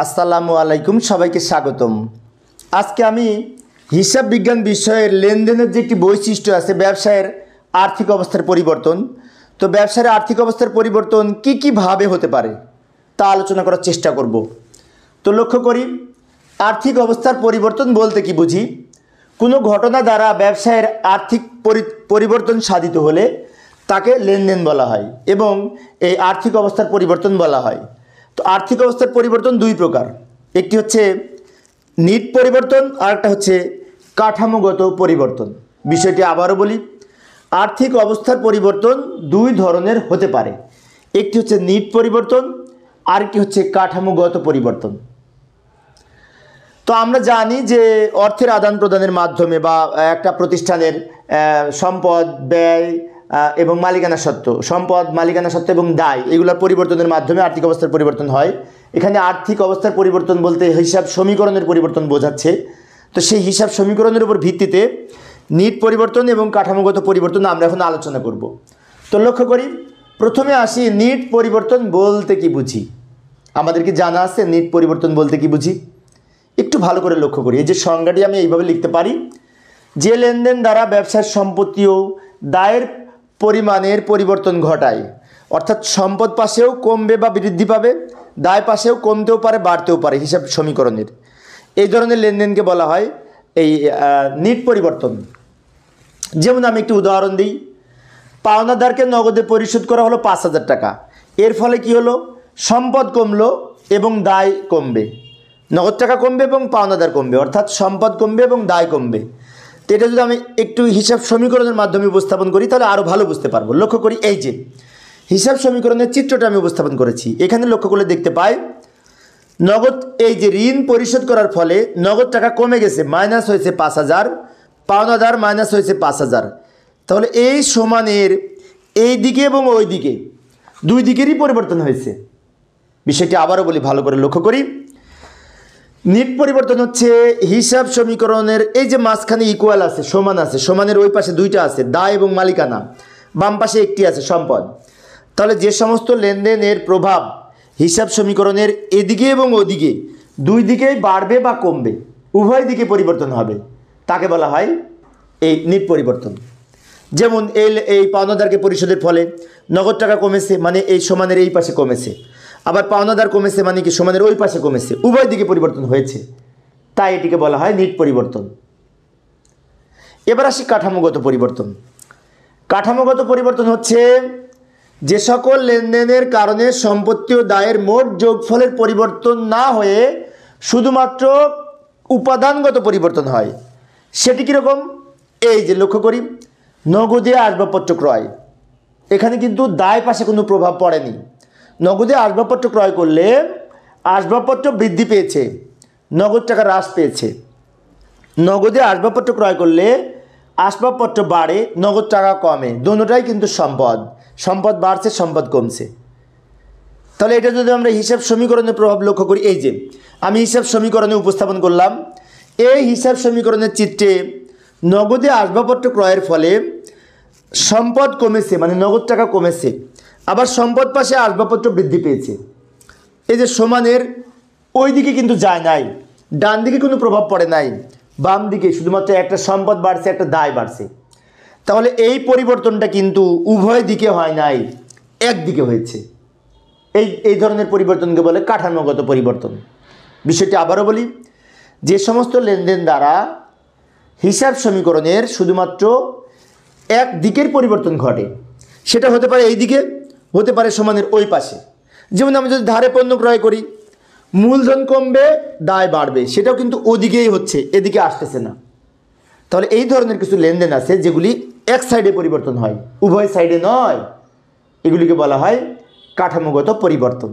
আসসালামু আলাইকুম, সবাইকে স্বাগতম। আজকে আমি হিসাব বিজ্ঞান বিষয়ের লেনদেনের যে একটি বৈশিষ্ট্য আছে ব্যবসায়ের আর্থিক অবস্থার পরিবর্তন, তো ব্যবসায়ের আর্থিক অবস্থার পরিবর্তন কী ভাবে হতে পারে তা আলোচনা করার চেষ্টা করব। তো লক্ষ্য করি, আর্থিক অবস্থার পরিবর্তন বলতে কি বুঝি? কোনো ঘটনা দ্বারা ব্যবসায়ের আর্থিক পরিবর্তন সাধিত হলে তাকে লেনদেন বলা হয় এবং এই আর্থিক অবস্থার পরিবর্তন বলা হয়। তো আর্থিক অবস্থার পরিবর্তন দুই প্রকার, একটি হচ্ছে নিট পরিবর্তন আর একটা হচ্ছে কাঠামোগত পরিবর্তন। বিষয়টি আবারও বলি, আর্থিক অবস্থার পরিবর্তন দুই ধরনের হতে পারে, একটি হচ্ছে নিট পরিবর্তন আর একটি হচ্ছে কাঠামোগত পরিবর্তন। তো আমরা জানি যে অর্থের আদান প্রদানের মাধ্যমে বা একটা প্রতিষ্ঠানের সম্পদ, ব্যয় এবং মালিকানা সত্ত্ব, সম্পদ, মালিকানা সত্ত্ব এবং দায়, এগুলোর পরিবর্তনের মাধ্যমে আর্থিক অবস্থার পরিবর্তন হয়। এখানে আর্থিক অবস্থার পরিবর্তন বলতে হিসাব সমীকরণের পরিবর্তন বোঝাচ্ছে। তো সেই হিসাব সমীকরণের উপর ভিত্তিতে নিট পরিবর্তন এবং কাঠামোগত পরিবর্তন আমরা এখন আলোচনা করব। তো লক্ষ্য করি, প্রথমে আসি নিট পরিবর্তন বলতে কি বুঝি। আমাদেরকে জানা আছে নিট পরিবর্তন বলতে কি বুঝি? একটু ভালো করে লক্ষ্য করি। এই যে সংজ্ঞাটি আমি এইভাবে লিখতে পারি, যে লেনদেন দ্বারা ব্যবসার সম্পত্তি ও দায়ের পরিমাণের পরিবর্তন ঘটায়, অর্থাৎ সম্পদ পাশেও কমবে বা বৃদ্ধি পাবে, দায় পাশেও কমতেও পারে বাড়তেও পারে হিসাব সমীকরণের, এই ধরনের লেনদেনকে বলা হয় এই নিট পরিবর্তন। যেমন আমি একটি উদাহরণ দিই, পাওনাদারকে নগদে পরিশোধ করা হলো 5,000 টাকা, এর ফলে কি হলো? সম্পদ কমলো এবং দায় কমবে, নগদ টাকা কমবে এবং পাওনাদার কমবে, অর্থাৎ সম্পদ কমবে এবং দায় কমবে। তো এটা যদি আমি একটু হিসাব সমীকরণের মাধ্যমে উপস্থাপন করি তাহলে আরও ভালো বুঝতে পারবো। লক্ষ্য করি, এই যে হিসাব সমীকরণের চিত্রটা আমি উপস্থাপন করেছি, এখানে লক্ষ্য করলে দেখতে পাই নগদ, এই যে ঋণ পরিশোধ করার ফলে নগদ টাকা কমে গেছে, মাইনাস হয়েছে 5,000, পাওনাদার মাইনাস হয়েছে 5,000। তাহলে এই সমানের এই দিকে এবং ওই দিকে দুই দিকেরই পরিবর্তন হয়েছে। বিষয়টি আবারও বলি, ভালো করে লক্ষ্য করি, নিট পরিবর্তন হচ্ছে হিসাব সমীকরণের এই যে মাঝখানে ইকুয়াল আছে, সমান আছে, সমানের ওই পাশে দুইটা আছে দায় এবং মালিকানা, বাম পাশে একটি আছে সম্পদ। তাহলে যে সমস্ত লেনদেনের প্রভাব হিসাব সমীকরণের এদিকে এবং ওদিকে দুই দিকেই বাড়বে বা কমবে, উভয় দিকে পরিবর্তন হবে, তাকে বলা হয় এই নিট পরিবর্তন। যেমন এই পাওনাদারকে পরিশোধের ফলে নগদ টাকা কমেছে, মানে এই সমানের এই পাশে কমেছে, আবার পাওনাদার কমেছে মানে কি সমানের ওই পাশে কমেছে, উভয় দিকে পরিবর্তন হয়েছে, তাই এটিকে বলা হয় নিট পরিবর্তন। এবার আসি কাঠামোগত পরিবর্তন। কাঠামোগত পরিবর্তন হচ্ছে যে সকল লেনদেনের কারণে সম্পত্তি ও দায়ের মোট যোগফলের পরিবর্তন না হয়ে শুধুমাত্র উপাদানগত পরিবর্তন হয়। সেটি কীরকম? এই যে লক্ষ্য করি, নগদে আসবাবপত্র ক্রয়, এখানে কিন্তু দায় পাশে কোনো প্রভাব পড়েনি। নগদে আসবাবপত্র ক্রয় করলে আসবাবপত্র বৃদ্ধি পেয়েছে, নগদ টাকা হ্রাস পেয়েছে। নগদে আসবাবপত্র ক্রয় করলে আসবাবপত্র বাড়ে, নগদ টাকা কমে, দুটোটাই কিন্তু সম্পদ, সম্পদ বাড়ছে, সম্পদ কমছে। তাহলে এটা যদি আমরা হিসাব সমীকরণের প্রভাব লক্ষ্য করি, এই যে আমি হিসাব সমীকরণে উপস্থাপন করলাম, এই হিসাব সমীকরণের চিত্রে নগদে আসবাবপত্র ক্রয়ের ফলে সম্পদ কমেছে, মানে নগদ টাকা কমেছে, আবার সম্পদ পাশে আসবাবপত্র বৃদ্ধি পেয়েছে। এই যে সমানের ওই দিকে কিন্তু যায় নাই, ডান দিকে কোনো প্রভাব পড়ে নাই, বাম দিকে শুধুমাত্র একটা সম্পদ বাড়ছে, একটা দায় বাড়ছে। তাহলে এই পরিবর্তনটা কিন্তু উভয় দিকে হয় নাই, একদিকে হয়েছে। এই ধরনের পরিবর্তনকে বলে কাঠামোগত পরিবর্তন। বিষয়টি আবারও বলি, যে সমস্ত লেনদেন দ্বারা হিসাব সমীকরণের শুধুমাত্র এক দিকের পরিবর্তন ঘটে, সেটা হতে পারে এই দিকে, হতে পারে সমানের ওই পাশে। যেমন আমি যদি ধারে পণ্য ক্রয় করি, মূলধন কমবে, দায় বাড়বে, সেটাও কিন্তু ওদিকেই হচ্ছে, এদিকে আসতেছে না। তাহলে এই ধরনের কিছু লেনদেন আছে যেগুলি এক সাইডে পরিবর্তন হয়, উভয় সাইডে নয়, এগুলিকে বলা হয় কাঠামোগত পরিবর্তন।